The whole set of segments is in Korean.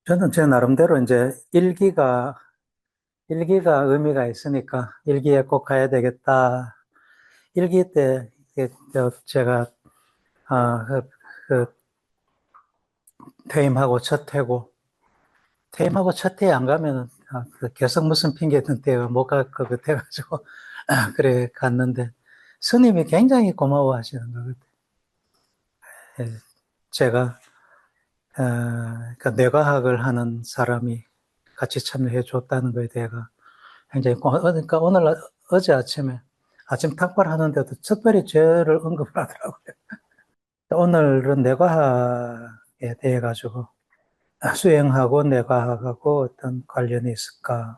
저는 제 나름대로 이제 일기가 의미가 있으니까 일기에 꼭 가야 되겠다. 일기 때, 제가, 그 퇴임하고 첫 회고, 퇴임하고 첫 회에 안 가면은, 그 계속 무슨 핑계든 대가 못 갈 것 같아가지고, 그래, 갔는데, 스님이 굉장히 고마워 하시는 것 같아요. 예, 제가, 그러니까 뇌과학을 하는 사람이 같이 참여해 줬다는 거에 대해서 굉장히 그러니까 어제 아침에 아침 탁발하는데도 특별히 죄를 언급을 하더라고요. 오늘은 뇌과학에 대해 가지고 수행하고 뇌과학하고 어떤 관련이 있을까?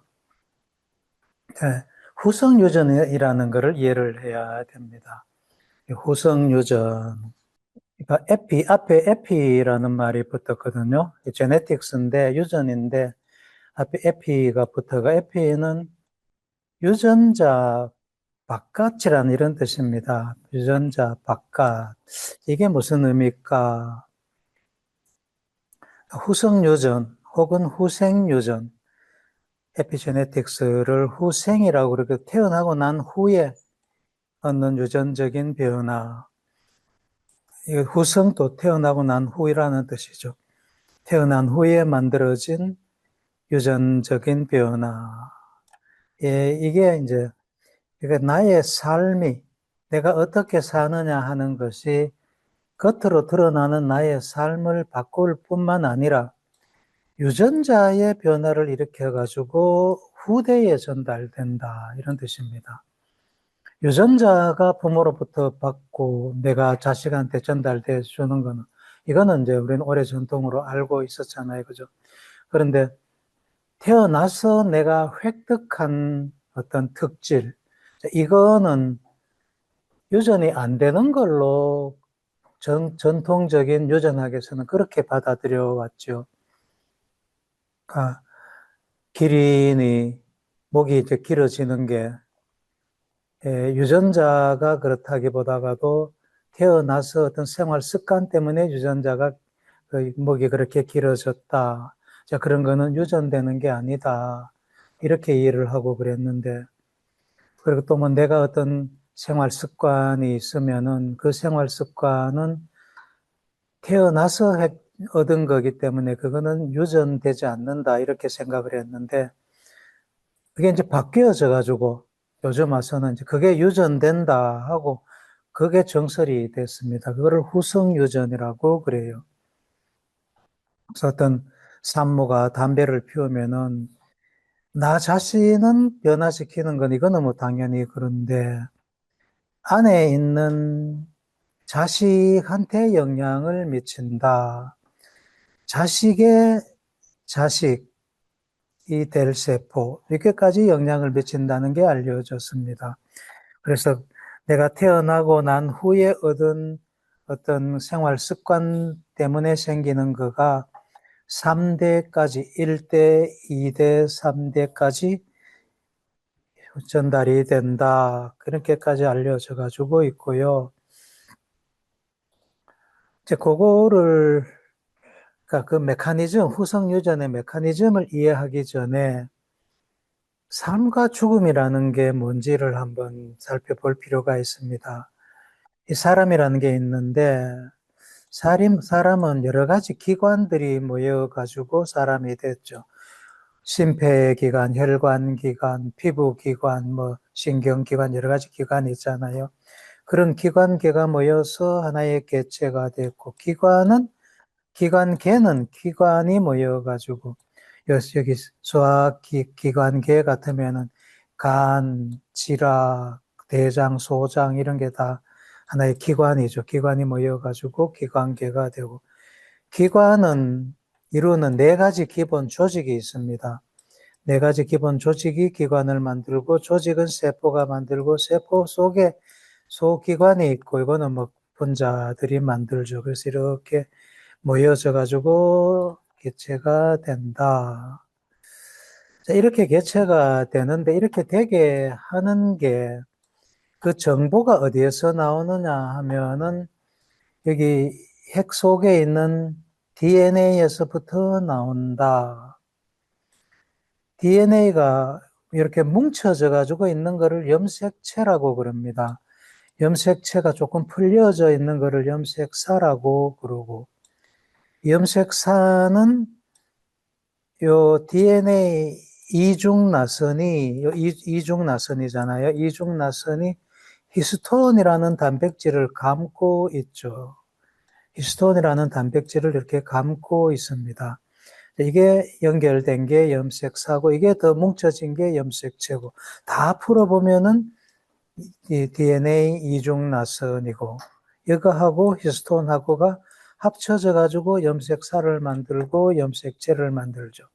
예, 후성유전이라는 것을 이해를 해야 됩니다. 후성유전. 그러니까 앞에 에피라는 말이 붙었거든요. 제네틱스인데, 유전인데, 앞에 에피가 붙어가, 에피는 유전자 바깥이라는 이런 뜻입니다. 유전자 바깥. 이게 무슨 의미일까? 후성유전 혹은 후생유전, 에피제네틱스를 후생이라고 그렇게 태어나고 난 후에 얻는 유전적인 변화. 후성도 태어나고 난 후이라는 뜻이죠. 태어난 후에 만들어진 유전적인 변화. 예, 이게 이제 나의 삶이 내가 어떻게 사느냐 하는 것이 겉으로 드러나는 나의 삶을 바꿀 뿐만 아니라 유전자의 변화를 일으켜가지고 후대에 전달된다. 이런 뜻입니다. 유전자가 부모로부터 받고 내가 자식한테 전달돼 주는 거는 이거는 이제 우리는 오래 전통으로 알고 있었잖아요. 그죠? 그런데 태어나서 내가 획득한 어떤 특질, 이거는 유전이 안 되는 걸로 전통적인 유전학에서는 그렇게 받아들여 왔죠. 아, 기린이 목이 이제 길어지는 게 유전자가 그렇다기보다가도 태어나서 어떤 생활 습관 때문에 유전자가 그 목이 그렇게 길어졌다. 자, 그런 거는 유전되는 게 아니다. 이렇게 이해를 하고 그랬는데, 그리고 또 뭐 내가 어떤 생활 습관이 있으면은 그 생활 습관은 태어나서 얻은 거기 때문에 그거는 유전되지 않는다. 이렇게 생각을 했는데, 그게 이제 바뀌어져 가지고 요즘 와서는 이제 그게 유전된다 하고 그게 정설이 됐습니다. 그거를 후성유전이라고 그래요. 그래서 어떤 산모가 담배를 피우면은 나 자신은 변화시키는 건 이거는 뭐 당연히 그런데 안에 있는 자식한테 영향을 미친다. 자식의 자식이 될 세포, 이렇게까지 영향을 미친다는 게 알려졌습니다. 그래서 내가 태어나고 난 후에 얻은 어떤 생활 습관 때문에 생기는 거가 3대까지, 1대, 2대, 3대까지 전달이 된다. 그렇게까지 알려져 가지고 있고요. 이제 그거를, 그러니까 그 메커니즘, 후성 유전의 메커니즘을 이해하기 전에 삶과 죽음이라는 게 뭔지를 한번 살펴볼 필요가 있습니다. 이 사람이라는 게 있는데, 사람은 여러 가지 기관들이 모여가지고 사람이 됐죠. 심폐기관, 혈관기관, 피부기관, 뭐, 신경기관, 여러 가지 기관이 있잖아요. 그런 기관계가 모여서 하나의 개체가 됐고, 기관계는 기관이 모여가지고, 여기 소화기관계 같으면은 간, 지라, 대장, 소장 이런 게 다 하나의 기관이죠. 기관이 모여가지고 기관계가 되고, 기관은 이루는 네 가지 기본 조직이 있습니다. 네 가지 기본 조직이 기관을 만들고, 조직은 세포가 만들고, 세포 속에 소기관이 있고, 이거는 뭐 분자들이 만들죠. 그래서 이렇게 모여져 가지고 개체가 된다. 자, 이렇게 개체가 되는데, 이렇게 되게 하는 게 그 정보가 어디에서 나오느냐 하면은 여기 핵 속에 있는 DNA에서부터 나온다. DNA가 이렇게 뭉쳐져 가지고 있는 거를 염색체라고 그럽니다. 염색체가 조금 풀려져 있는 거를 염색사라고 그러고, 염색사는 요 DNA 이중나선이잖아요. 이중나선이 히스톤이라는 단백질을 감고 있죠. 히스톤이라는 단백질을 이렇게 감고 있습니다. 이게 연결된 게 염색사고, 이게 더 뭉쳐진 게 염색체고, 다 풀어보면은 이 DNA 이중나선이고, 이거하고 히스톤하고가 합쳐져 가지고 염색사를 만들고 염색체를 만들죠.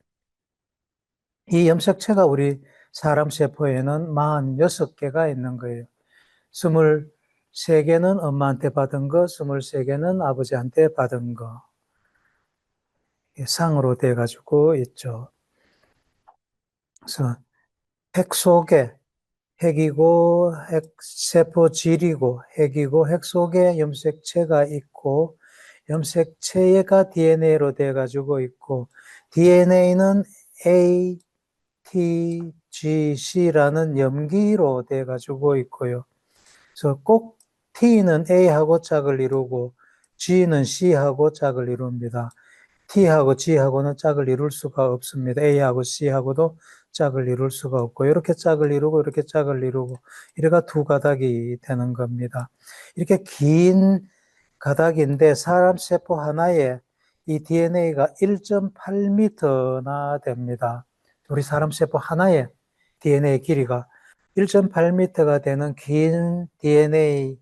이 염색체가 우리 사람 세포에는 46개가 있는 거예요. 23개는 엄마한테 받은 거, 23개는 아버지한테 받은 거. 상으로 돼가지고 있죠. 그래서 핵 속에 핵이고, 세포질이고, 핵이고, 핵 속에 염색체가 있고, 염색체가 DNA로 돼가지고 있고, DNA는 ATGC라는 염기로 돼가지고 있고요. 그래서 꼭 T는 A하고 짝을 이루고, G는 C하고 짝을 이룹니다. T하고 G하고는 짝을 이룰 수가 없습니다. A하고 C하고도 짝을 이룰 수가 없고, 이렇게 짝을 이루고, 이렇게 짝을 이루고, 이래가 두 가닥이 되는 겁니다. 이렇게 긴 가닥인데, 사람 세포 하나에 이 DNA가 1.8m나 됩니다. 우리 사람 세포 하나에 DNA 길이가 1.8m가 되는 긴 DNA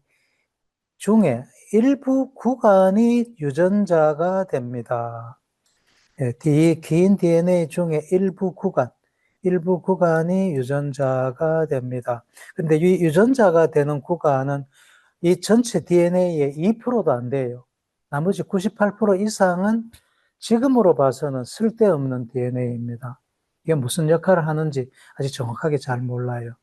중에 일부 구간이 유전자가 됩니다. 긴 DNA 중에 일부 구간이 유전자가 됩니다. 근데 이 유전자가 되는 구간은 이 전체 DNA의 2%도 안 돼요. 나머지 98% 이상은 지금으로 봐서는 쓸데없는 DNA입니다. 이게 무슨 역할을 하는지 아직 정확하게 잘 몰라요.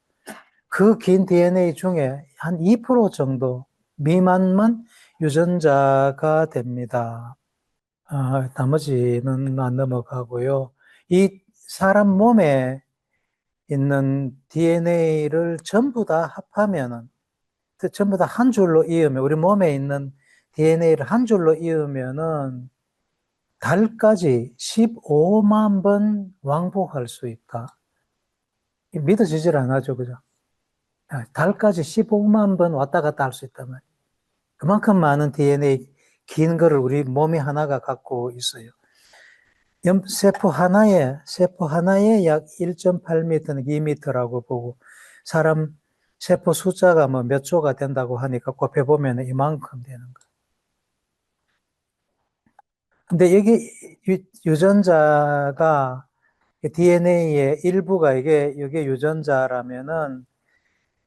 그 긴 DNA 중에 한 2% 정도 미만만 유전자가 됩니다. 나머지는 안 넘어가고요. 이 사람 몸에 있는 DNA를 전부 다 합하면은, 전부 다 한 줄로 이으면, 우리 몸에 있는 DNA를 한 줄로 이으면은 달까지 15만 번 왕복할 수 있다. 믿어지질 않아죠, 그죠? 달까지 15만 번 왔다 갔다 할 수 있단 말이에요. 그만큼 많은 DNA 긴 거를 우리 몸이 하나가 갖고 있어요. 세포 하나에 약 1.8m는 2m라고 보고, 사람 세포 숫자가 뭐 몇 조가 된다고 하니까 곱해보면 이만큼 되는 거예요. 근데 여기 유전자가 DNA의 일부가 이게 유전자라면은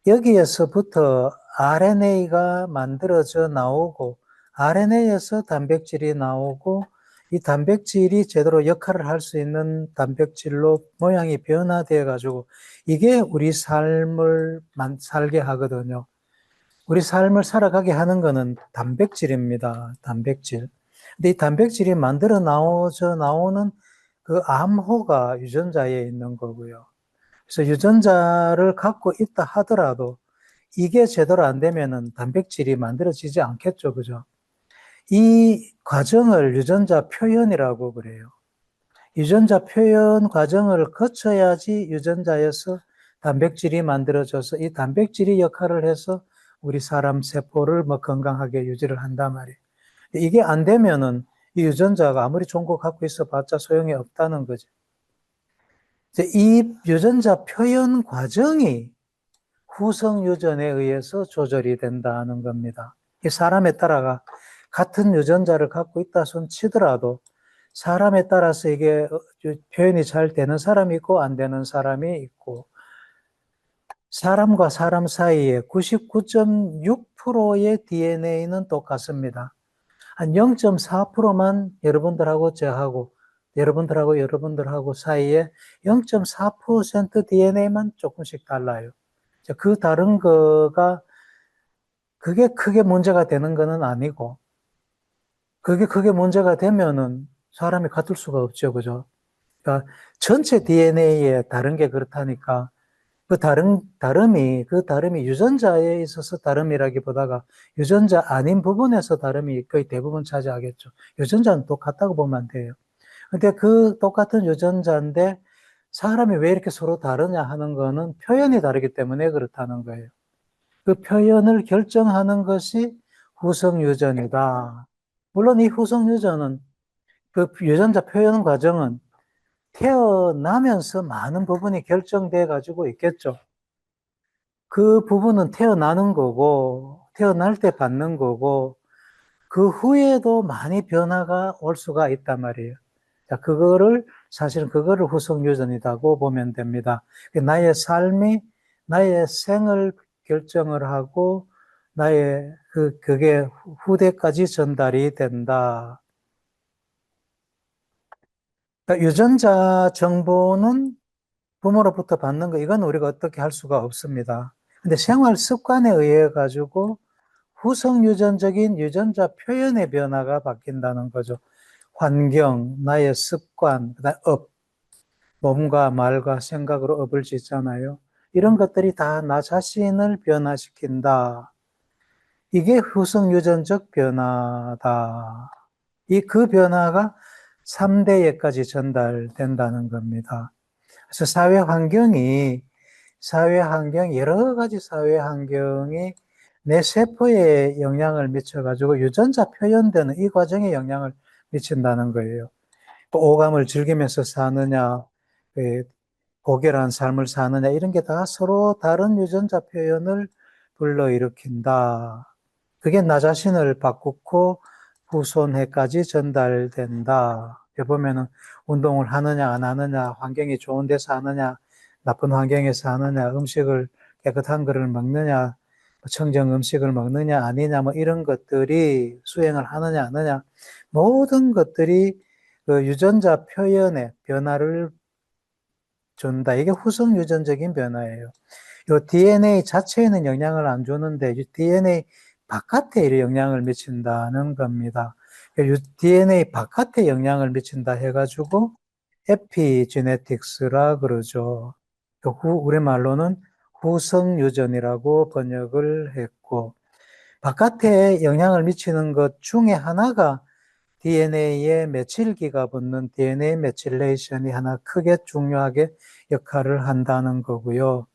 여기에서부터 RNA가 만들어져 나오고, RNA에서 단백질이 나오고, 이 단백질이 제대로 역할을 할 수 있는 단백질로 모양이 변화되어 가지고 이게 우리 삶을 살게 하거든요. 우리 삶을 살아가게 하는 거는 단백질입니다. 단백질. 근데 이 단백질이 만들어 나오는 그 암호가 유전자에 있는 거고요. 그래서 유전자를 갖고 있다 하더라도 이게 제대로 안 되면은 단백질이 만들어지지 않겠죠. 그죠? 이 과정을 유전자 표현이라고 그래요. 유전자 표현 과정을 거쳐야지 유전자에서 단백질이 만들어져서 이 단백질이 역할을 해서 우리 사람 세포를 뭐 건강하게 유지를 한단 말이에요. 이게 안 되면은 이 유전자가 아무리 좋은 거 갖고 있어 봤자 소용이 없다는 거죠. 이 유전자 표현 과정이 후성 유전에 의해서 조절이 된다는 겁니다. 이 사람에 따라가 같은 유전자를 갖고 있다 손 치더라도 사람에 따라서 이게 표현이 잘 되는 사람이 있고 안 되는 사람이 있고, 사람과 사람 사이에 99.6%의 DNA는 똑같습니다. 한 0.4%만 여러분들하고 사이에 0.4% DNA만 조금씩 달라요. 그 다른 거가 그게 크게 문제가 되는 거는 아니고, 그게 문제가 되면은 사람이 같을 수가 없죠. 그죠? 그러니까 전체 DNA에 다른 게 그렇다니까 그 다름이 유전자에 있어서 다름이라기보다가 유전자 아닌 부분에서 다름이 거의 대부분 차지하겠죠. 유전자는 똑같다고 보면 돼요. 근데 그 똑같은 유전자인데 사람이 왜 이렇게 서로 다르냐 하는 거는 표현이 다르기 때문에 그렇다는 거예요. 그 표현을 결정하는 것이 후성 유전이다. 물론 이 후성 유전은 그 유전자 표현 과정은 태어나면서 많은 부분이 결정돼 가지고 있겠죠. 그 부분은 태어나는 거고, 태어날 때 받는 거고, 그 후에도 많이 변화가 올 수가 있단 말이에요. 자, 사실은 그거를 후속 유전이라고 보면 됩니다. 나의 삶이, 나의 생을 결정을 하고, 그게 후대까지 전달이 된다. 그러니까 유전자 정보는 부모로부터 받는 거, 이건 우리가 어떻게 할 수가 없습니다. 근데 생활 습관에 의해 가지고 후성 유전적인 유전자 표현의 변화가 바뀐다는 거죠. 환경, 나의 습관, 그다음 몸과 말과 생각으로 업을 짓잖아요. 이런 것들이 다 나 자신을 변화시킨다. 이게 후성 유전적 변화다. 그 변화가 3대에까지 전달된다는 겁니다. 그래서 여러 가지 사회 환경이 내 세포에 영향을 미쳐가지고 유전자 표현되는 이 과정에 영향을 미친다는 거예요. 오감을 즐기면서 사느냐, 그 고결한 삶을 사느냐, 이런 게 다 서로 다른 유전자 표현을 불러일으킨다. 그게 나 자신을 바꾸고 후손해까지 전달된다. 여기 보면은 운동을 하느냐, 안 하느냐, 환경이 좋은 데서 하느냐, 나쁜 환경에서 하느냐, 음식을 깨끗한 거를 먹느냐, 청정 음식을 먹느냐, 아니냐, 뭐 이런 것들이 수행을 하느냐, 안 하느냐, 모든 것들이 그 유전자 표현에 변화를 준다. 이게 후성 유전적인 변화예요. 요 DNA 자체에는 영향을 안 주는데 DNA 바깥에 영향을 미친다는 겁니다. DNA 바깥에 영향을 미친다 해가지고 에피제네틱스라 그러죠. 우리말로는 후성 유전이라고 번역을 했고, 바깥에 영향을 미치는 것 중에 하나가 DNA에 메칠기가 붙는 DNA 메칠레이션이 하나 크게 중요하게 역할을 한다는 거고요.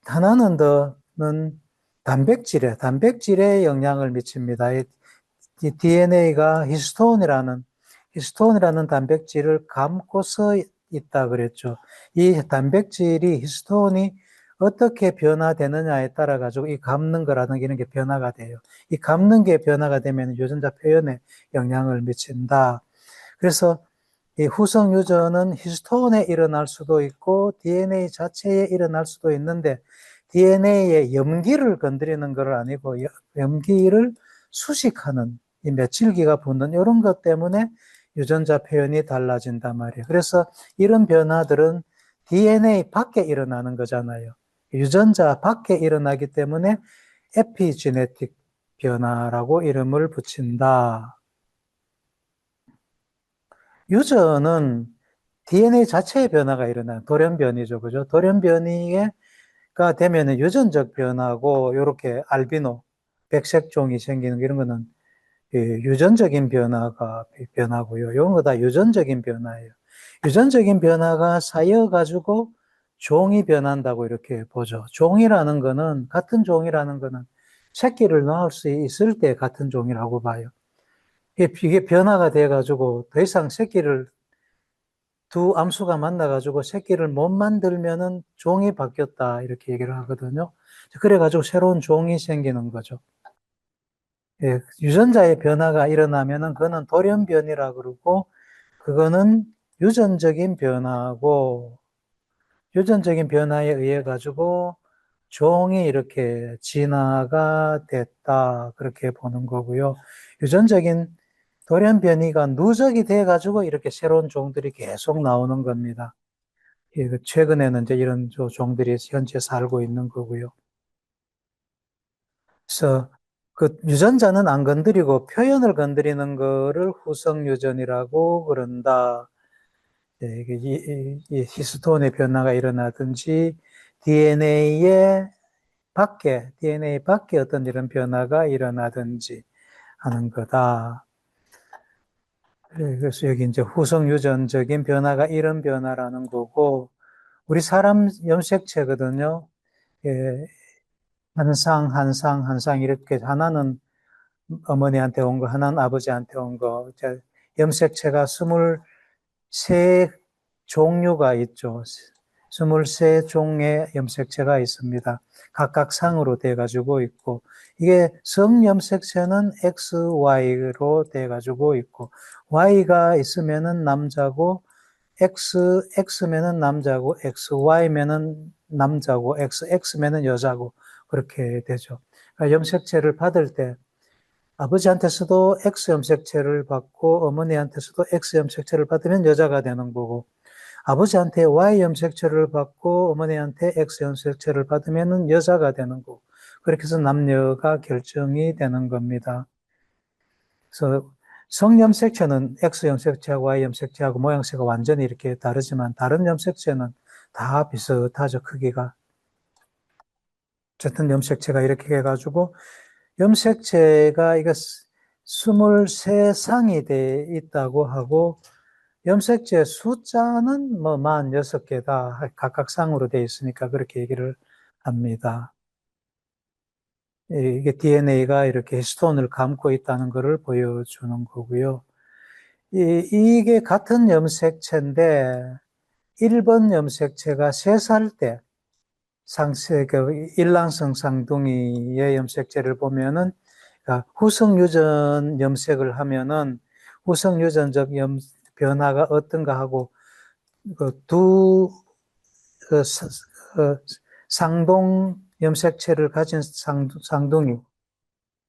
하나는 더는 단백질에 영향을 미칩니다. 이 DNA가 히스톤이라는 단백질을 감고서 있다 그랬죠. 이 단백질이 히스톤이 어떻게 변화되느냐에 따라 가지고 이 감는 거라든가 이런 게 변화가 돼요. 이 감는 게 변화가 되면 유전자 표현에 영향을 미친다. 그래서 이 후성 유전은 히스톤에 일어날 수도 있고 DNA 자체에 일어날 수도 있는데 DNA의 염기를 건드리는 건 아니고 염기를 수식하는 이 메칠기가 붙는 이런 것 때문에 유전자 표현이 달라진단 말이에요. 그래서 이런 변화들은 DNA 밖에 일어나는 거잖아요. 유전자 밖에 일어나기 때문에 에피제네틱 변화라고 이름을 붙인다. 유전은 DNA 자체의 변화가 일어나요. 돌연변이죠. 그죠? 돌연변이가 되면은 유전적 변화고, 요렇게 알비노, 백색종이 생기는 이런 거는 유전적인 변화고요. 이런 거 다 유전적인 변화예요. 유전적인 변화가 쌓여가지고 종이 변한다고 이렇게 보죠. 같은 종이라는 거는 새끼를 낳을 수 있을 때 같은 종이라고 봐요. 이게 변화가 돼가지고 더 이상 두 암수가 만나가지고 새끼를 못 만들면은 종이 바뀌었다. 이렇게 얘기를 하거든요. 그래가지고 새로운 종이 생기는 거죠. 예, 유전자의 변화가 일어나면은 그거는 돌연변이라 그러고, 그거는 유전적인 변화고, 유전적인 변화에 의해 가지고 종이 이렇게 진화가 됐다. 그렇게 보는 거고요. 유전적인 돌연변이가 누적이 돼 가지고 이렇게 새로운 종들이 계속 나오는 겁니다. 예, 최근에는 이제 이런 종들이 현재 살고 있는 거고요. 그래서 그 유전자는 안 건드리고 표현을 건드리는 거를 후성유전이라고 그런다. 네, 이게 이 히스톤의 변화가 일어나든지 DNA 밖에 어떤 이런 변화가 일어나든지 하는 거다. 그래서 여기 이제 후성유전적인 변화가 이런 변화라는 거고, 우리 사람 염색체거든요. 예, 한 상 이렇게 하나는 어머니한테 온 거, 하나는 아버지한테 온 거. 염색체가 23 종류가 있죠. 23 종의 염색체가 있습니다. 각각 상으로 돼 가지고 있고, 이게 성염색체는 XY로 돼 가지고 있고, Y가 있으면은 남자고, X면은 남자고, XY면은 남자고, XX면은 여자고, 그렇게 되죠. 그러니까 염색체를 받을 때, 아버지한테서도 X 염색체를 받고 어머니한테서도 X 염색체를 받으면 여자가 되는 거고, 아버지한테 Y 염색체를 받고 어머니한테 X 염색체를 받으면 여자가 되는 거고, 그렇게 해서 남녀가 결정이 되는 겁니다. 그래서 성염색체는 X 염색체하고 Y 염색체하고 모양새가 완전히 이렇게 다르지만 다른 염색체는 다 비슷하죠, 크기가. 어쨌든 염색체가 이렇게 해가지고 염색체가 이거 23상이 돼 있다고 하고, 염색체 숫자는 뭐 46개다. 각각 상으로 돼 있으니까 그렇게 얘기를 합니다. 이게 DNA가 이렇게 히스톤을 감고 있다는 것을 보여주는 거고요. 이게 같은 염색체인데 1번 염색체가 3살 때 일란성 쌍둥이의 염색체를 보면은, 그러니까 후성유전 염색을 하면은 후성유전적 변화가 어떤가 하고, 두 그 상동 염색체를 가진 쌍둥이,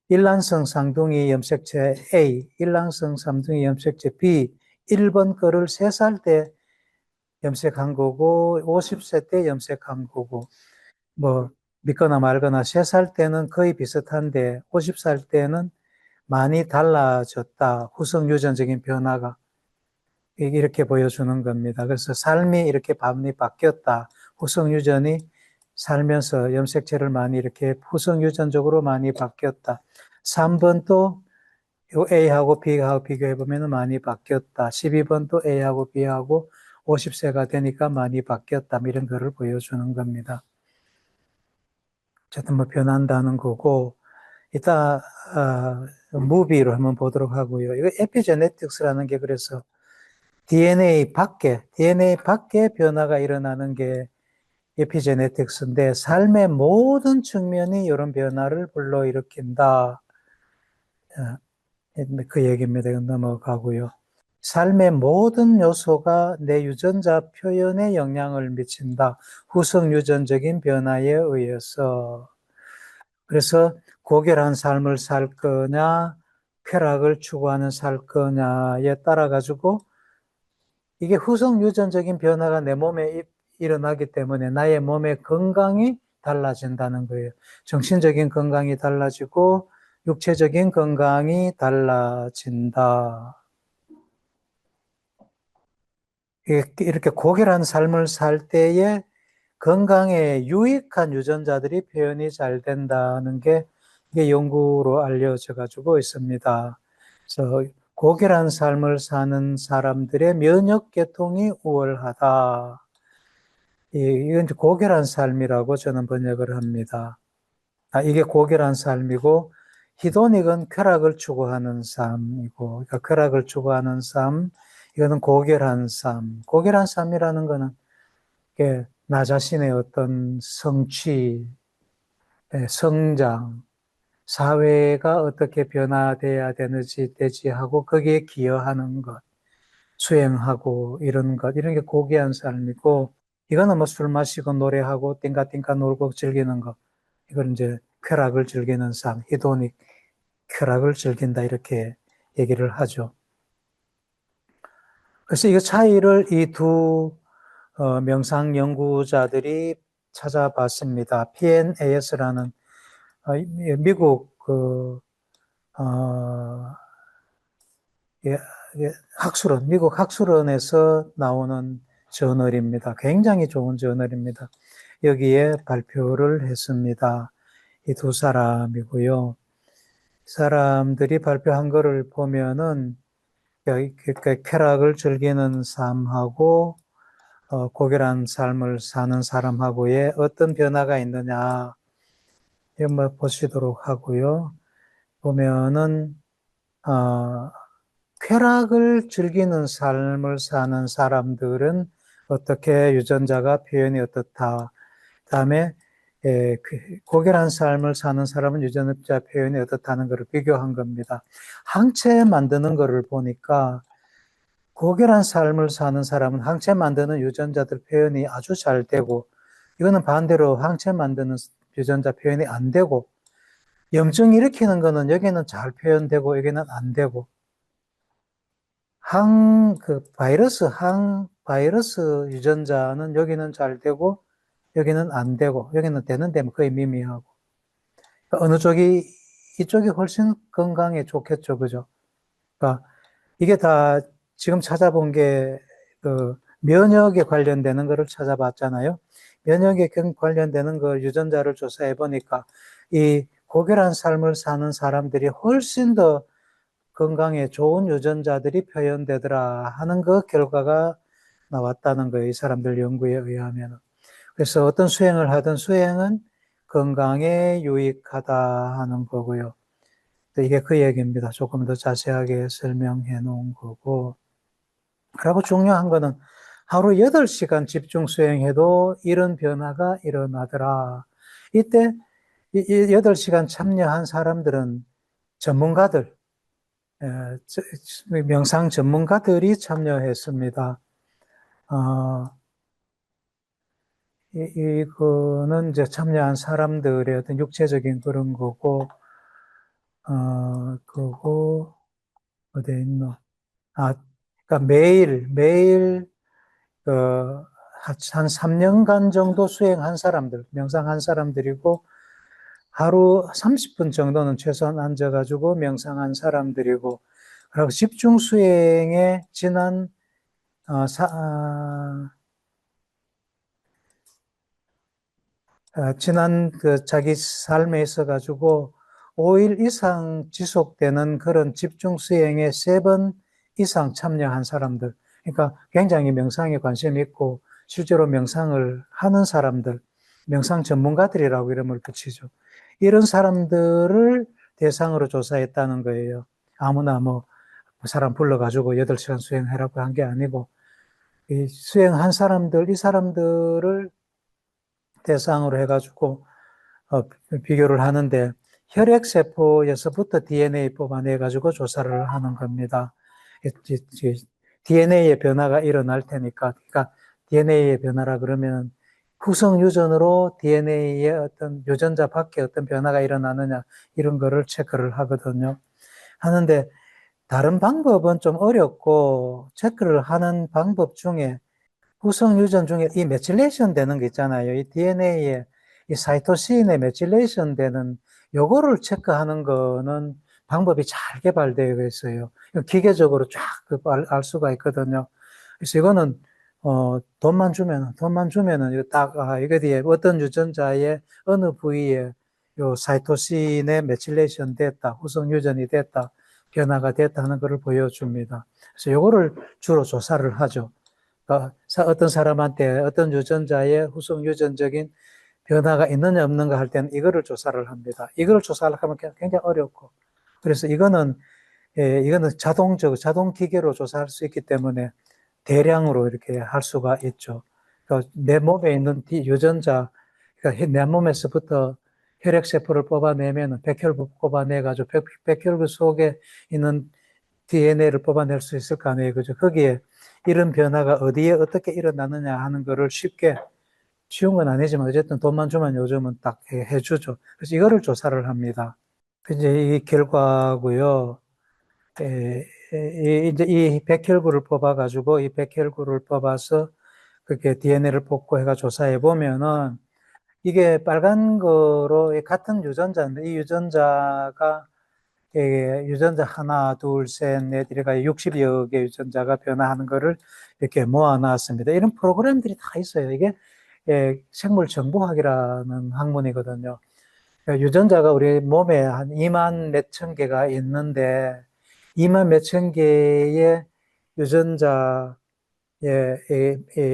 일란성 쌍둥이 염색체 A, 일란성 쌍둥이 염색체 B, 1번 거를 3살 때 염색한 거고, 50세 때 염색한 거고, 뭐, 믿거나 말거나 3살 때는 거의 비슷한데, 50살 때는 많이 달라졌다. 후성 유전적인 변화가. 이렇게 보여주는 겁니다. 그래서 삶이 이렇게 많이 바뀌었다. 후성 유전이 살면서 염색체를 많이 이렇게 후성 유전적으로 많이 바뀌었다. 3번 또 A하고 B하고 비교해보면 많이 바뀌었다. 12번 또 A하고 B하고 50세가 되니까 많이 바뀌었다. 이런 거를 보여주는 겁니다. 어쨌든 뭐 변한다는 거고, 이따 무비로 한번 보도록 하고요. 이거 에피제네틱스라는 게 그래서 DNA 밖에 변화가 일어나는 게 에피제네틱스인데, 삶의 모든 측면이 이런 변화를 불러일으킨다. 그 얘기입니다. 넘어가고요. 삶의 모든 요소가 내 유전자 표현에 영향을 미친다. 후성 유전적인 변화에 의해서. 그래서 고결한 삶을 살 거냐, 쾌락을 추구하는 살 거냐에 따라 가지고 이게 후성 유전적인 변화가 내 몸에 일어나기 때문에 나의 몸의 건강이 달라진다는 거예요. 정신적인 건강이 달라지고 육체적인 건강이 달라진다. 이렇게 고결한 삶을 살 때에 건강에 유익한 유전자들이 표현이 잘 된다는 게 이게 연구로 알려져 가지고 있습니다. 그래서 고결한 삶을 사는 사람들의 면역 계통이 우월하다. 이건 이제 고결한 삶이라고 저는 번역을 합니다. 이게 고결한 삶이고, 히도닉은 쾌락을 추구하는 삶이고, 그러니까 쾌락을 추구하는 삶, 이거는 고결한 삶. 고결한 삶이라는 거는 나 자신의 어떤 성취, 성장, 사회가 어떻게 변화돼야 되지 하고 거기에 기여하는 것, 수행하고 이런 게 고귀한 삶이고, 이거는 뭐 술 마시고 노래하고 띵가띵가 놀고 즐기는 것, 이걸 이제 쾌락을 즐기는 삶, 히도닉, 쾌락을 즐긴다 이렇게 얘기를 하죠. 그래서 이 차이를 이 두 명상 연구자들이 찾아봤습니다. PNAS라는 미국 어, 예, 미국 학술원에서 나오는 저널입니다. 굉장히 좋은 저널입니다. 여기에 발표를 했습니다. 이 두 사람이고요. 사람들이 발표한 거를 보면은 그러니까 쾌락을 즐기는 삶하고 고결한 삶을 사는 사람하고의 어떤 변화가 있느냐 한번 보시도록 하고요. 보면은 어, 쾌락을 즐기는 삶을 사는 사람들은 어떻게 유전자가 표현이 어떻다. 그다음에 고결한 삶을 사는 사람은 유전자 표현이 어떻다는 것을 비교한 겁니다. 항체 만드는 것을 보니까 고결한 삶을 사는 사람은 항체 만드는 유전자들 표현이 아주 잘 되고, 이거는 반대로 항체 만드는 유전자 표현이 안 되고, 염증 일으키는 거는 여기는 잘 표현되고 여기는 안 되고, 바이러스 유전자는 여기는 잘 되고 여기는 안 되고, 여기는 되는데 거의 미미하고. 그러니까 이쪽이 훨씬 건강에 좋겠죠. 그죠? 그러니까 이게 다 지금 찾아본 게 면역에 관련되는 거를 찾아봤잖아요. 면역에 관련되는 거 유전자를 조사해 보니까 이 고결한 삶을 사는 사람들이 훨씬 더 건강에 좋은 유전자들이 표현되더라 하는 그 결과가 나왔다는 거예요. 이 사람들 연구에 의하면. 그래서 어떤 수행을 하든 수행은 건강에 유익하다 하는 거고요. 이게 그 얘기입니다. 조금 더 자세하게 설명해 놓은 거고. 그리고 중요한 거는 하루 8시간 집중 수행해도 이런 변화가 일어나더라. 이때 8시간 참여한 사람들은 전문가들, 명상 전문가들이 참여했습니다. 어, 이거는 이제 참여한 사람들의 어떤 육체적인 그런 거고, 그거, 어디에 있노? 아, 그러니까 매일, 어, 한 3년간 정도 수행한 사람들, 명상한 사람들이고, 하루 30분 정도는 최소한 앉아가지고 명상한 사람들이고, 그리고 집중 수행에 지난 그 자기 삶에 있어가지고 5일 이상 지속되는 그런 집중 수행에 3번 이상 참여한 사람들. 그러니까 굉장히 명상에 관심이 있고 실제로 명상을 하는 사람들, 명상 전문가들이라고 이름을 붙이죠. 이런 사람들을 대상으로 조사했다는 거예요. 아무나 그 사람 불러가지고 8시간 수행하라고 한 게 아니고, 이 수행한 사람들, 이 사람들을 대상으로 해가지고 비교를 하는데 혈액세포에서부터 DNA 뽑아내가지고 조사를 하는 겁니다. DNA의 변화가 일어날 테니까, 그러니까 DNA의 변화라 그러면 후성 유전으로 DNA의 어떤 유전자 밖에 어떤 변화가 일어나느냐 이런 거를 체크를 하거든요. 하는데 다른 방법은 좀 어렵고 체크를 하는 방법 중에 구성 유전 중에 이 메칠레이션 되는 게 있잖아요. 이 DNA에 이 사이토신에 메칠레이션 되는 요거를 체크하는 거는 방법이 잘 개발되어 있어요. 기계적으로 쫙 알 수가 있거든요. 그래서 이거는 돈만 주면은 이거 딱 이거 뒤에 어떤 유전자의 어느 부위에 요 사이토신의 메칠레이션 됐다, 후성 유전이 됐다, 변화가 됐다 하는 것을 보여줍니다. 그래서 요거를 주로 조사를 하죠. 어떤 사람한테 어떤 유전자의 후속 유전적인 변화가 있느냐 없는가 할 때는 이거를 조사를 합니다. 이거를 조사하려면 굉장히 어렵고, 그래서 이거는 자동 기계로 조사할 수 있기 때문에 대량으로 이렇게 할 수가 있죠. 그러니까 내 몸에 있는 유전자, 그러니까 내 몸에서부터 혈액세포를 뽑아내면 백혈구 뽑아내가지고 백혈구 속에 있는 DNA를 뽑아낼 수 있을 거 아니에요. 그죠? 거기에 이런 변화가 어디에 어떻게 일어나느냐 하는 거를 쉬운 건 아니지만 어쨌든 돈만 주면 요즘은 딱 해주죠. 그래서 이거를 조사를 합니다. 이제 이 결과고요. 이제 이 백혈구를 뽑아가지고 이 백혈구를 뽑아서 그렇게 DNA를 뽑고 해가 조사해 보면은 이게 빨간 거로 같은 유전자인데 이 유전자가 유전자 하나, 둘, 셋, 넷, 이래가 60여 개 유전자가 변화하는 거를 이렇게 모아놨습니다. 이런 프로그램들이 다 있어요. 이게 생물 정보학이라는 학문이거든요. 유전자가 우리 몸에 한 2만 몇천 개가 있는데 2만 몇천 개의 유전자의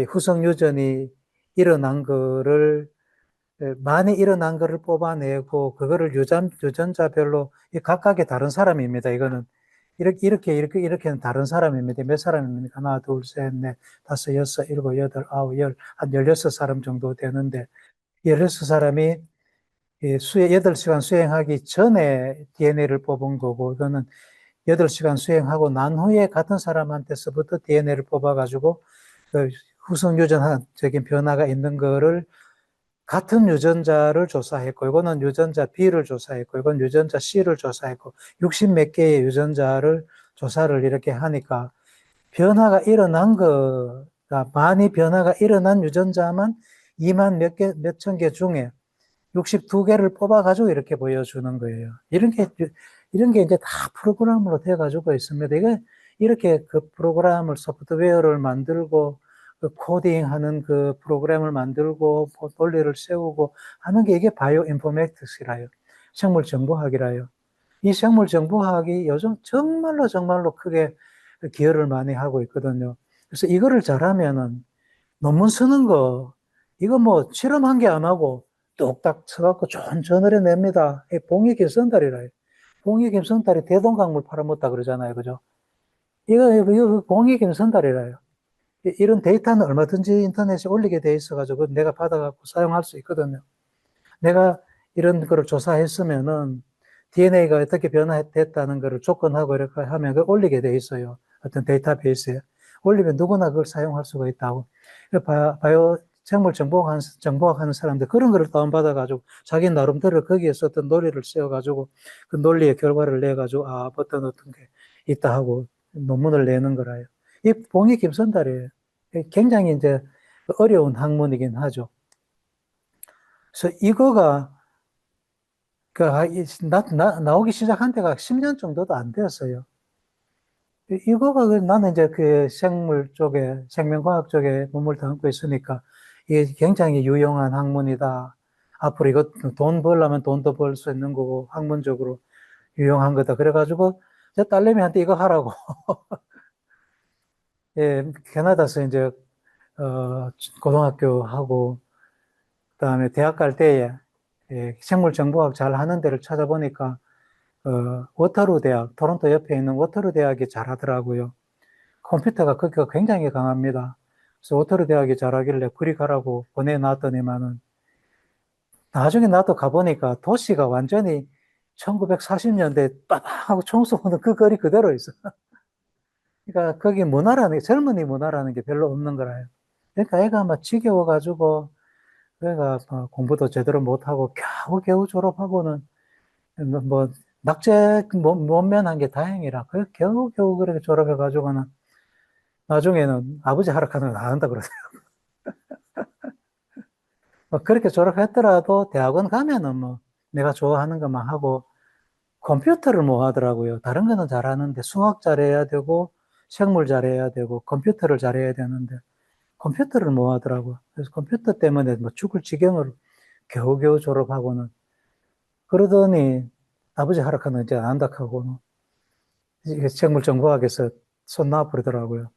후성 유전이 일어난 거를 많이 일어난 거를 뽑아내고 그거를 유전자별로 각각의 다른 사람입니다. 이거는 이렇게는 다른 사람입니다. 몇 사람입니까? 하나, 둘, 셋, 넷, 다섯, 여섯, 일곱, 여덟, 아홉, 한 16사람 정도 되는데 16사람이 8시간 수행하기 전에 DNA를 뽑은 거고 이거는 8시간 수행하고 난 후에 같은 사람한테서부터 DNA를 뽑아가지고 그 후성 유전적인 변화가 있는 거를 같은 유전자를 조사했고, 이거는 유전자 B를 조사했고, 이건 유전자 C를 조사했고, 60 몇 개의 유전자를 조사를 이렇게 하니까, 변화가 일어난 거가, 많이 변화가 일어난 유전자만 2만 몇천 개 중에 62개를 뽑아가지고 이렇게 보여주는 거예요. 이런 게 이제 다 프로그램으로 돼가지고 있습니다. 이게 이렇게 그 프로그램을 소프트웨어를 만들고 그 코딩하는 그 프로그램을 만들고 논리를 세우고 하는 게 이게 바이오 인포메틱스라요. 생물 정보학이라요. 이 생물 정보학이 요즘 정말로 크게 기여를 많이 하고 있거든요. 그래서 이거를 잘하면은 논문 쓰는 거 이거 뭐 실험 한 개 안 하고 뚝딱 쳐갖고 좋은 저널에 냅니다. 봉이 김선달이라요. 봉이 김선달이 대동강물 팔아먹다 그러잖아요. 그죠? 이거 봉이 김선달이라요. 이런 데이터는 얼마든지 인터넷에 올리게 돼 있어가지고 내가 받아갖고 사용할 수 있거든요. 내가 이런 거를 조사했으면은 DNA가 어떻게 변화됐다는 거를 조건하고 이렇게 하면 그걸 올리게 돼 있어요. 어떤 데이터베이스에. 올리면 누구나 그걸 사용할 수가 있다고. 바이오 생물 정보학 하는 사람들 그런 거를 다운받아가지고 자기 나름대로 거기에서 어떤 논리를 세워가지고 그 논리의 결과를 내가지고 어떤 게 있다 하고 논문을 내는 거라요. 이 봉이 김선달이에요. 굉장히 이제 어려운 학문이긴 하죠. 그래서 이거가 나오기 시작한 데가 10년 정도도 안 되었어요. 이거가 나는 이제 그 생물 쪽에, 생명과학 쪽에 몸을 담고 있으니까 이게 굉장히 유용한 학문이다. 앞으로 이거 돈 벌려면 돈도 벌 수 있는 거고 학문적으로 유용한 거다. 그래가지고 제 딸내미한테 이거 하라고. 예, 캐나다에서 이제, 고등학교 하고, 그다음에 대학 갈 때에 생물 정보학 잘 하는 데를 찾아보니까 워터루 대학, 토론토 옆에 있는 워터루 대학이 잘하더라고요. 컴퓨터가 거기가 굉장히 강합니다. 그래서 워터루 대학이 잘하길래 그리 가라고 보내놨더니만은 나중에 나도 가보니까 도시가 완전히 1940년대 빠박 하고 총쏘는 그 거리 그대로 있어. 그러니까 거기 젊은이 문화라는 게 별로 없는 거라요. 그러니까 애가 막 지겨워가지고, 그러니까 공부도 제대로 못하고 겨우겨우 졸업하고는 뭐 낙제 못 면한 게 다행이라 그 겨우겨우 그렇게 졸업해가지고는 나중에는 아버지 하락하는 거 안 한다 그러세요. 뭐 그렇게 졸업했더라도 대학원 가면은 뭐 내가 좋아하는 것만 하고 컴퓨터를 뭐 하더라고요. 다른 거는 잘하는데 수학 잘해야 되고 생물 잘해야 되고 컴퓨터를 잘해야 되는데 컴퓨터를 뭐 하더라고요. 그래서 컴퓨터 때문에 뭐 죽을 지경으로 겨우겨우 졸업하고는 그러더니 아버지 하락하는 이제 안 한다 하고는 생물정보학에서 손 놔버리더라고요.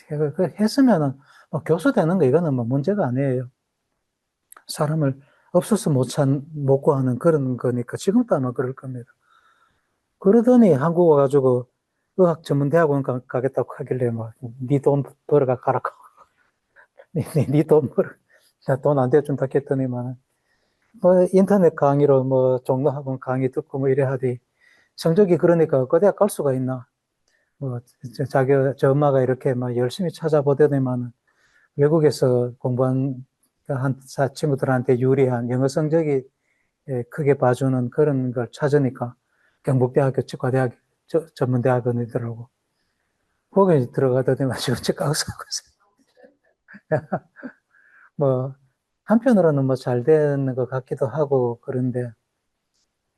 그 했으면은 뭐 교수 되는 거 이거는 뭐 문제가 아니에요. 사람을 없어서 못 구하는 그런 거니까 지금도 아마 그럴 겁니다. 그러더니 한국 와가지고 의학 전문 대학원 가겠다고 하길래 네 돈 벌어가 가라고. 네돈 벌어. 돈 안 대준다 했더니만 뭐 인터넷 강의로 뭐 종로학원 강의 듣고 뭐 이래 하디 성적이 그러니까 그 대학 갈 수가 있나? 뭐, 저 엄마가 이렇게 막 열심히 찾아보더니만 외국에서 공부한 친구들한테 유리한 영어 성적이 크게 봐주는 그런 걸 찾으니까 경북대학교 치과대학 전문대학원이더라고. 거기 들어가더니만 지금 치과 의사하고 있어요. 뭐, 한편으로는 뭐 잘 되는 것 같기도 하고 그런데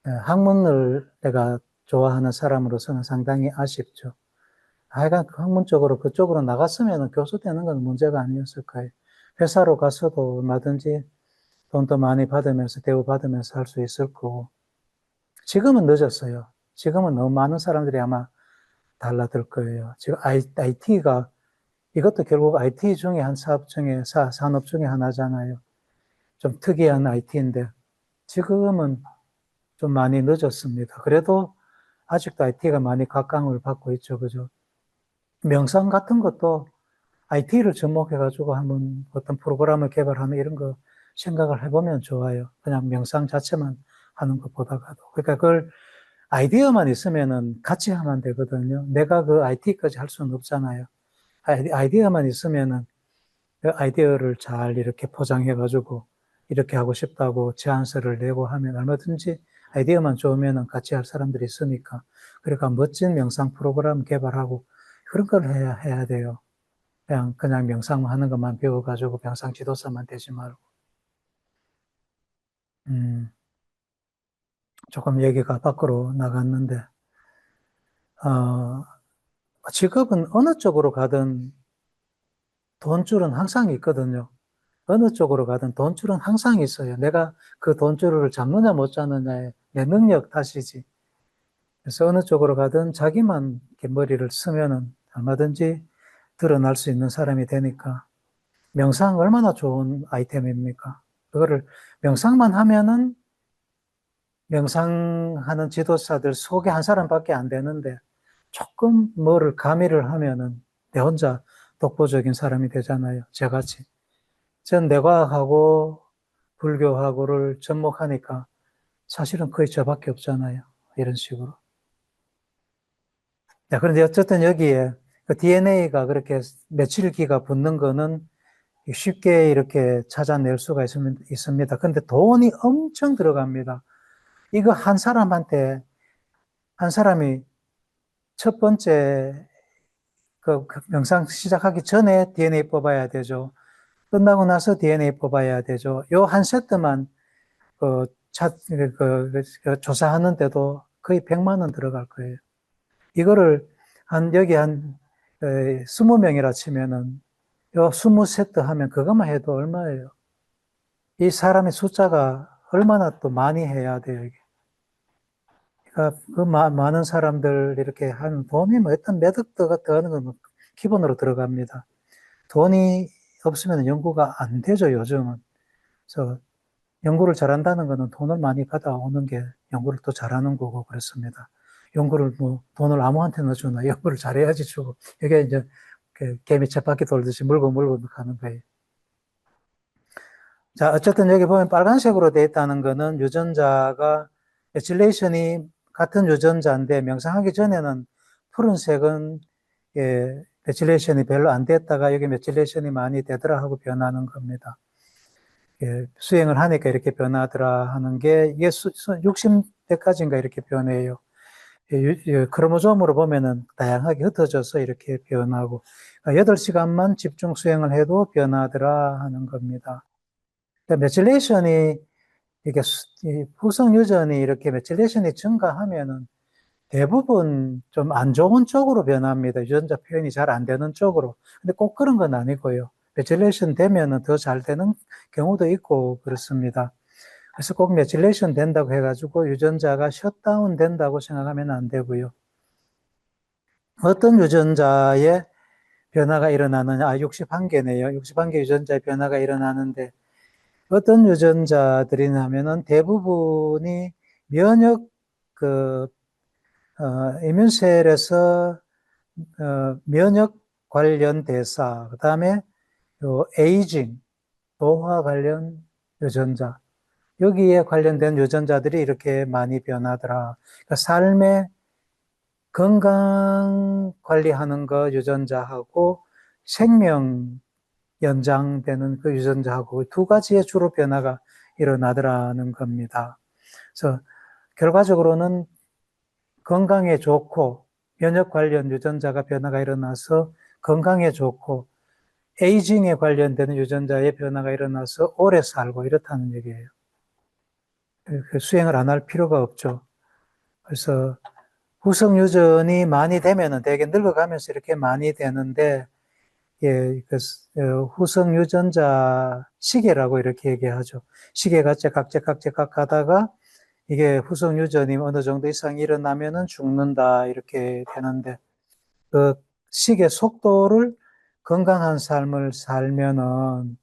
학문을 내가 좋아하는 사람으로서는 상당히 아쉽죠. 하여간 학문적으로 그쪽으로 나갔으면 교수 되는 건 문제가 아니었을 거예요. 회사로 가서도 얼마든지 돈도 많이 받으면서 대우받으면서 할 수 있을 거고. 지금은 늦었어요. 지금은 너무 많은 사람들이 아마 달라들 거예요. 지금 IT가 이것도 결국 IT 중에 한 사업 중에 산업 중에 하나잖아요. 좀 특이한 IT인데 지금은 좀 많이 늦었습니다. 그래도 아직도 IT가 많이 각광을 받고 있죠. 그죠? 명상 같은 것도 IT를 접목해가지고 한번 어떤 프로그램을 개발하는 이런 거 생각을 해보면 좋아요. 그냥 명상 자체만 하는 것보다가도. 그러니까 그걸 아이디어만 있으면은 같이 하면 되거든요. 내가 그 IT까지 할 수는 없잖아요. 아이디어만 있으면은 그 아이디어를 잘 이렇게 포장해가지고 이렇게 하고 싶다고 제안서를 내고 하면 얼마든지 아이디어만 좋으면은 같이 할 사람들이 있으니까. 그러니까 멋진 명상 프로그램 개발하고 그런 걸 해야 돼요. 그냥 명상하는 것만 배워가지고 명상 지도사만 되지 말고. 음, 조금 얘기가 밖으로 나갔는데, 어, 직업은 어느 쪽으로 가든 돈줄은 항상 있거든요. 어느 쪽으로 가든 돈줄은 항상 있어요. 내가 그 돈줄을 잡느냐 못 잡느냐의 내 능력 탓이지. 그래서 어느 쪽으로 가든 자기만 이렇게 머리를 쓰면은 얼마든지 드러날 수 있는 사람이 되니까 명상 얼마나 좋은 아이템입니까? 그거를 명상만 하면은 명상하는 지도사들 속에 한 사람밖에 안 되는데 조금 뭐를 가미를 하면은 내 혼자 독보적인 사람이 되잖아요. 저같이. 전 내과하고 불교하고를 접목하니까 사실은 거의 저밖에 없잖아요. 이런 식으로. 자, 그런데 어쨌든 여기에 그 DNA가 그렇게 며칠기가 붙는 거는 쉽게 이렇게 찾아낼 수가 있습니다. 근데 돈이 엄청 들어갑니다. 이거 한 사람한테, 한 사람이 첫 번째 그 명상 시작하기 전에 DNA 뽑아야 되죠. 끝나고 나서 DNA 뽑아야 되죠. 요 한 세트만 그, 조사하는데도 거의 100만 원 들어갈 거예요. 이거를 여기 한 20명이라 치면은 요 20세트 하면 그것만 해도 얼마예요? 이 사람의 숫자가 얼마나 또 많이 해야 돼요, 이게. 그러니까 그 많은 사람들 이렇게 하면 돈이 뭐 일단 몇 억 더 하는 건 기본으로 들어갑니다. 돈이 없으면 연구가 안 되죠, 요즘은. 그래서 연구를 잘한다는 거는 돈을 많이 받아오는 게 연구를 또 잘하는 거고 그렇습니다. 연구를 뭐 돈을 아무한테나 주나 연구를 잘해야지 주고 이게 이제 개미 쳇바퀴 돌듯이 물고 가는 거예요. 자, 어쨌든 여기 보면 빨간색으로 되어 있다는 거는 유전자가 메칠레이션이 같은 유전자인데 명상하기 전에는 푸른색은 메칠레이션이 별로 안 됐다가 여기 메칠레이션이 많이 되더라 하고 변하는 겁니다. 수행을 하니까 이렇게 변하더라 하는 게 이게 60대까지인가 이렇게 변해요. 크로모솜으로 보면은 다양하게 흩어져서 이렇게 변하고 8시간만 집중 수행을 해도 변하더라 하는 겁니다. 그러니까 메칠레이션이 이게 후성 유전이 이렇게 메칠레이션이 증가하면은 대부분 좀 안 좋은 쪽으로 변합니다. 유전자 표현이 잘 안 되는 쪽으로. 근데 꼭 그런 건 아니고요. 메칠레이션 되면은 더 잘 되는 경우도 있고 그렇습니다. 그래서 꼭 메칠레이션 된다고 해가지고 유전자가 셧다운 된다고 생각하면 안 되고요. 어떤 유전자의 변화가 일어나느냐, 61개네요. 61개 유전자의 변화가 일어나는데 어떤 유전자들이냐면은 대부분이 면역, 그, 이뮨셀에서, 면역 관련 대사, 그 다음에 에이징, 노화 관련 유전자, 여기에 관련된 유전자들이 이렇게 많이 변하더라. 그러니까 삶의 건강 관리하는 거 유전자하고 생명 연장되는 그 유전자하고 두 가지의 주로 변화가 일어나더라는 겁니다. 그래서 결과적으로는 건강에 좋고 면역 관련 유전자가 변화가 일어나서 건강에 좋고 에이징에 관련되는 유전자의 변화가 일어나서 오래 살고 이렇다는 얘기예요. 수행을 안 할 필요가 없죠. 그래서 후성 유전이 많이 되면은 되게 늙어가면서 이렇게 많이 되는데, 예, 후성 유전자 시계라고 이렇게 얘기하죠. 시계가 째깍째깍째깍 가다가 이게 후성 유전이 어느 정도 이상 일어나면은 죽는다 이렇게 되는데, 그 시계 속도를 건강한 삶을 살면은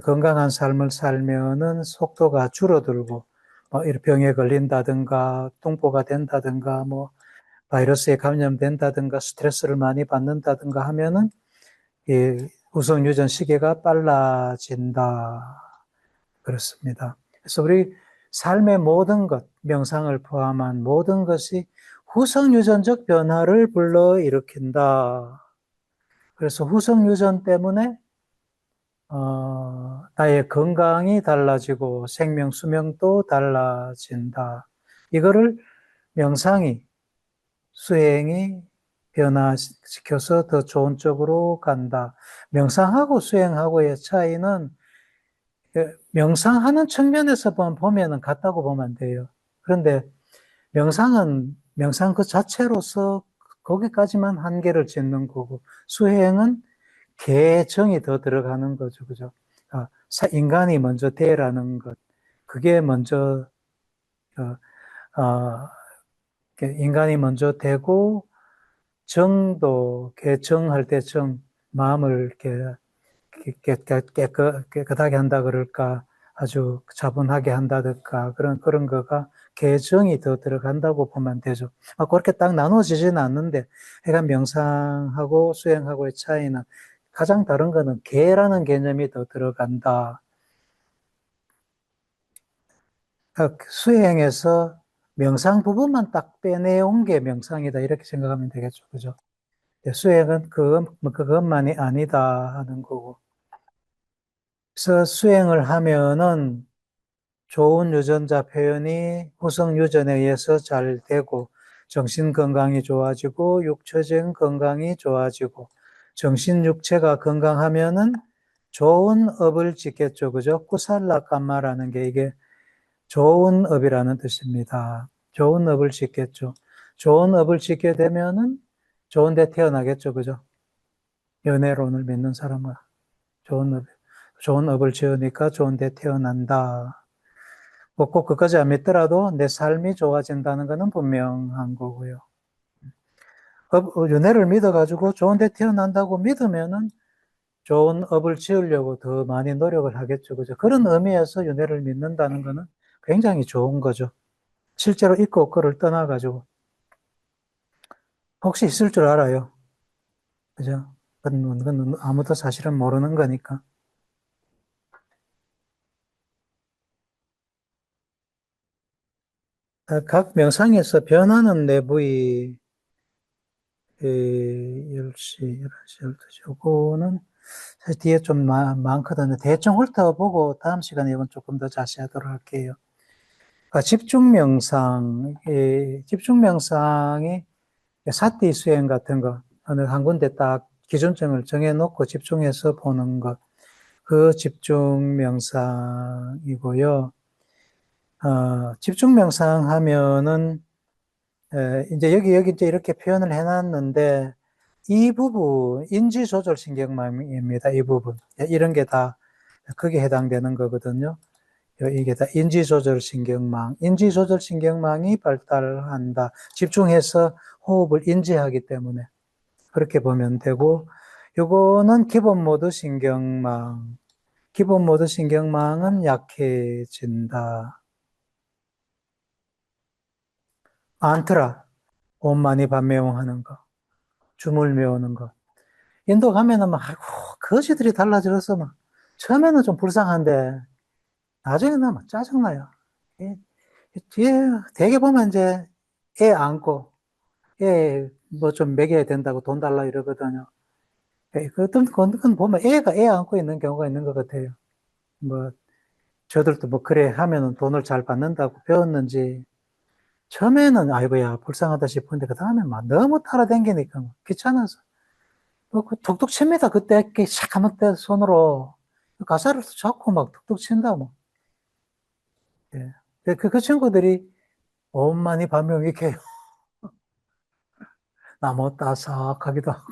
건강한 삶을 살면은 속도가 줄어들고, 뭐, 이런 병에 걸린다든가, 동포가 된다든가, 뭐, 바이러스에 감염된다든가, 스트레스를 많이 받는다든가 하면은, 이 우선 유전 시계가 빨라진다. 그렇습니다. 그래서 우리 삶의 모든 것, 명상을 포함한 모든 것이 후성 유전적 변화를 불러일으킨다. 그래서 후성 유전 때문에 나의 건강이 달라지고 생명 수명도 달라진다. 이거를 명상이, 수행이 변화시켜서 더 좋은 쪽으로 간다. 명상하고 수행하고의 차이는 명상하는 측면에서 보면 같다고 보면 안 돼요. 그런데 명상은 명상 그 자체로서 거기까지만 한계를 짓는 거고 수행은 개정이 더 들어가는 거죠. 그죠? 인간이 먼저 되라는 것. 그게 먼저, 어, 인간이 먼저 되고, 정도, 개정할 때 마음을 이렇게 깨끗하게 한다 그럴까, 아주 차분하게 한다든가, 그런 거가 개정이 더 들어간다고 보면 되죠. 그렇게 딱 나눠지지는 않는데, 그러니까 명상하고 수행하고의 차이는 가장 다른 거는 개라는 개념이 더 들어간다. 그러니까 수행에서 명상 부분만 딱 빼내온 게 명상이다. 이렇게 생각하면 되겠죠. 그죠? 수행은 그것만이 아니다 하는 거고. 그래서 수행을 하면은 좋은 유전자 표현이 후성 유전에 의해서 잘 되고, 정신 건강이 좋아지고, 육체적인 건강이 좋아지고, 정신 육체가 건강하면은 좋은 업을 짓겠죠. 그죠? 꾸살라 깜마라는 게 이게 좋은 업이라는 뜻입니다. 좋은 업을 짓겠죠. 좋은 업을 짓게 되면은 좋은 데 태어나겠죠. 그죠? 연애론을 믿는 사람은 좋은 업, 좋은 업을 지으니까 좋은 데 태어난다. 꼭 그까지 안 믿더라도 내 삶이 좋아진다는 것은 분명한 거고요. 연애를 믿어가지고 좋은 데 태어난다고 믿으면은 좋은 업을 지으려고 더 많이 노력을 하겠죠. 그죠? 그런 의미에서 연애를 믿는다는 것은 굉장히 좋은 거죠. 실제로 있고 없고를 떠나가지고 혹시 있을 줄 알아요. 그죠? 그건 아무도 사실은 모르는 거니까. 각 명상에서 변하는 내부의 10시, 11시, 12시 요거는 사실 뒤에 좀 많거든요. 대충 훑어보고 다음 시간에 이건 조금 더 자세하도록 할게요. 집중 명상이 사티 수행 같은 거, 어느 한 군데 딱 기준점을 정해놓고 집중해서 보는 것, 그 집중 명상이고요. 집중 명상 하면은, 이제 여기 이제 이렇게 표현을 해놨는데, 이 부분, 인지조절신경망입니다. 이 부분. 이런 게 다 거기에 해당되는 거거든요. 이게 다 인지조절신경망. 인지조절신경망이 발달한다. 집중해서 호흡을 인지하기 때문에. 그렇게 보면 되고, 요거는 기본 모드 신경망. 기본 모드 신경망은 약해진다. 안트라, 온만이 반매용하는 거, 줌을 메우는 거. 인도 가면은 막, 아이고, 거지들이 달라져서 막, 처음에는 좀 불쌍한데, 나중에는 막 짜증나요. 예, 뒤에 되게 보면 이제 애 안고, 애 뭐 좀 먹여야 된다고 돈 달라 이러거든요. 그건 보면 애가 애 안고 있는 경우가 있는 것 같아요. 뭐, 저들도 뭐 그래 하면은 돈을 잘 받는다고 배웠는지, 처음에는 아이고야 불쌍하다 싶은데 그 다음에 막 너무 따라다니니까 귀찮아서 그 툭툭 칩니다. 그때 이렇게 샥 하면 때 손으로 가사를 잡고 막 툭툭 친다 뭐. 예. 그 친구들이 엄만이 반면 이렇게 나무 따삭하기도 하고.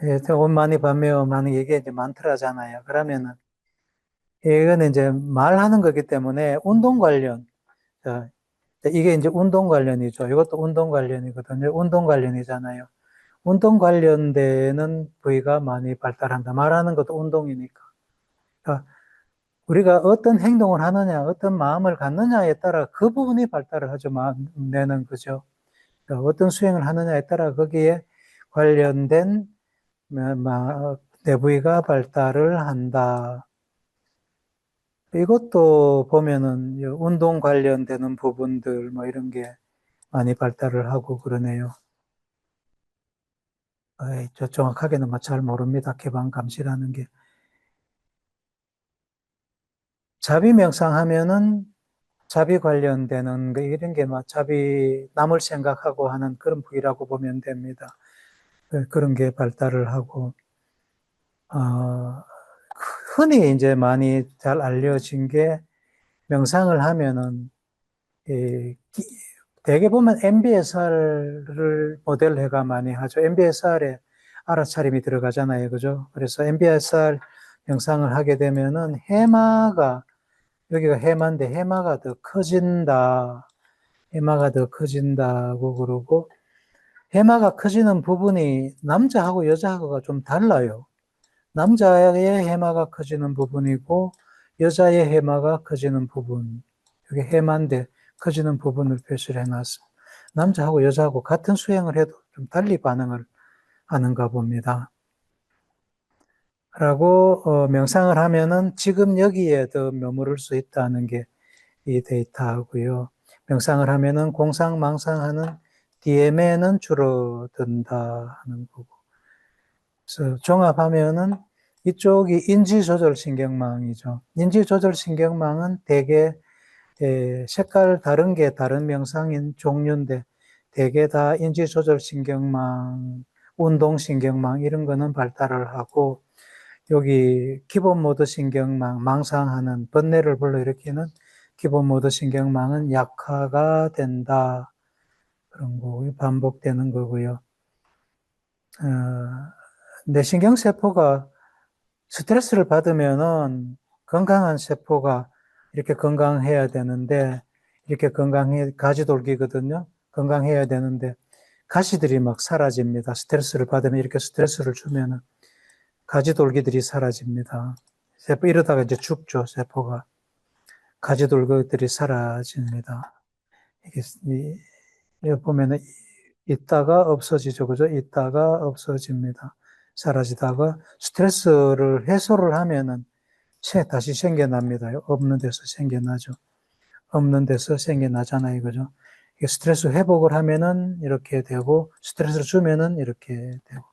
예, 옷 많이 봐면 많은 이게 이제 많더라잖아요. 그러면은 이거는 이제 말하는 거기 때문에 운동 관련, 자, 이게 이제 운동 관련이죠. 이것도 운동 관련이거든요. 운동 관련이잖아요. 운동 관련되는 부위가 많이 발달한다. 말하는 것도 운동이니까. 그러니까 우리가 어떤 행동을 하느냐, 어떤 마음을 갖느냐에 따라 그 부분이 발달을 하죠. 뇌는 그죠. 그러니까 어떤 수행을 하느냐에 따라 거기에 관련된 뇌 부위가 발달을 한다. 이것도 보면은 운동 관련되는 부분들 뭐 이런 게 많이 발달을 하고 그러네요. 저 정확하게는 잘 모릅니다. 개방 감시라는 게. 자비 명상하면은 자비 관련되는 이런 게 막 자비 남을 생각하고 하는 그런 부위라고 보면 됩니다. 그런 게 발달을 하고 어, 흔히 이제 많이 잘 알려진 게 명상을 하면은 대개 보면 MBSR을 모델해가 많이 하죠. MBSR에 알아차림이 들어가잖아요. 그죠? 그래서 MBSR 명상을 하게 되면은 해마가, 여기가 해마인데 해마가 더 커진다. 해마가 더 커진다고 그러고, 해마가 커지는 부분이 남자하고 여자하고가 좀 달라요. 남자의 해마가 커지는 부분이고, 여자의 해마가 커지는 부분. 여기 해마인데 커지는 부분을 표시를 해놨어. 남자하고 여자하고 같은 수행을 해도 좀 달리 반응을 하는가 봅니다. 라고 명상을 하면은 지금 여기에 더 머무를 수 있다는 게 이 데이터고요. 명상을 하면은 공상망상하는 DMA는 줄어든다 하는 거고. 그래서 종합하면은 이쪽이 인지조절신경망이죠. 인지조절신경망은 대개 색깔 다른 게 다른 명상인 종류인데 대개 다 인지조절신경망, 운동신경망 이런 거는 발달을 하고 여기 기본모드 신경망, 망상하는 번뇌를 불러일으키는 기본모드 신경망은 약화가 된다. 그런 거 반복되는 거고요. 뇌신경세포가 스트레스를 받으면은 건강한 세포가 이렇게 건강해야 되는데, 이렇게 가지돌기거든요. 건강해야 되는데, 가시들이 막 사라집니다. 스트레스를 받으면 이렇게 스트레스를 주면은 가지돌기들이 사라집니다. 이러다가 이제 죽죠, 세포가. 가지돌기들이 사라집니다. 이게, 여기 보면은 있다가 없어지죠. 그죠? 있다가 없어집니다. 사라지다가 스트레스를 해소를 하면은 다시 생겨납니다. 없는 데서 생겨나죠. 없는 데서 생겨나잖아요. 그죠? 스트레스 회복을 하면은 이렇게 되고, 스트레스를 주면은 이렇게 되고.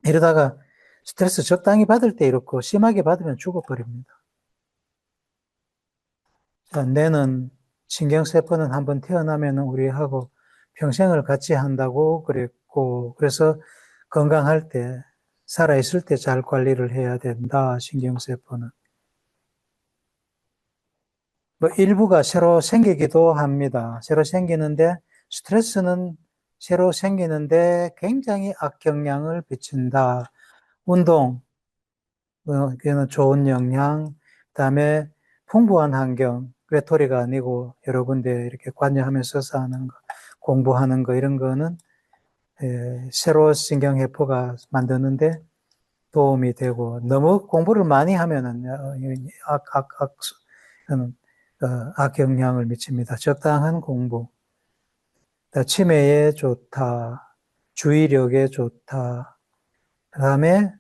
이러다가 스트레스 적당히 받을 때 이렇고, 심하게 받으면 죽어버립니다. 자, 뇌는, 신경세포는 한번 태어나면은 우리하고 평생을 같이 한다고 그랬고, 그래서 건강할 때, 살아있을 때 잘 관리를 해야 된다, 신경세포는. 뭐 일부가 새로 생기기도 합니다. 새로 생기는데 스트레스는 새로 생기는데 굉장히 악영향을 미친다. 운동, 그는 좋은 영향, 그다음에 풍부한 환경, 외톨이가 아니고 여러 군데 이렇게 관여하면서 사는 거, 공부하는 거 이런 거는 새로 신경회포가 만드는데 도움이 되고 너무 공부를 많이 하면은 악영향을 미칩니다. 적당한 공부, 치매에 좋다, 주의력에 좋다, 그 다음에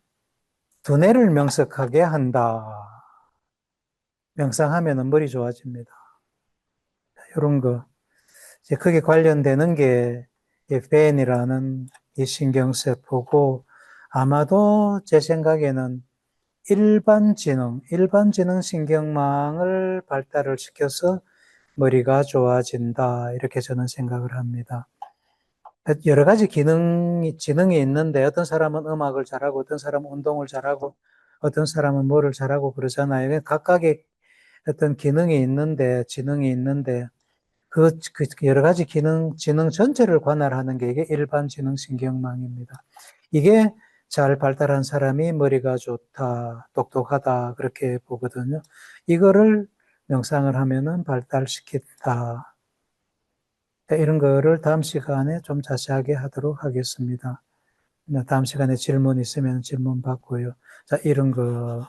두뇌를 명석하게 한다. 명상하면 머리 좋아집니다. 이런 거. 이제 그게 관련되는 게 벤이라는 이 신경세포고 아마도 제 생각에는 일반 지능 신경망을 발달을 시켜서 머리가 좋아진다. 이렇게 저는 생각을 합니다. 여러 가지 지능이 있는데 어떤 사람은 음악을 잘하고 어떤 사람은 운동을 잘하고 어떤 사람은 뭐를 잘하고 그러잖아요. 각각의 어떤 지능이 있는데 그 여러 가지 지능 전체를 관할하는 게 이게 일반 지능신경망입니다. 이게 잘 발달한 사람이 머리가 좋다, 똑똑하다, 그렇게 보거든요. 이거를 명상을 하면은 발달시킨다. 이런 거를 다음 시간에 좀 자세하게 하도록 하겠습니다. 다음 시간에 질문 있으면 질문 받고요. 자, 이런 거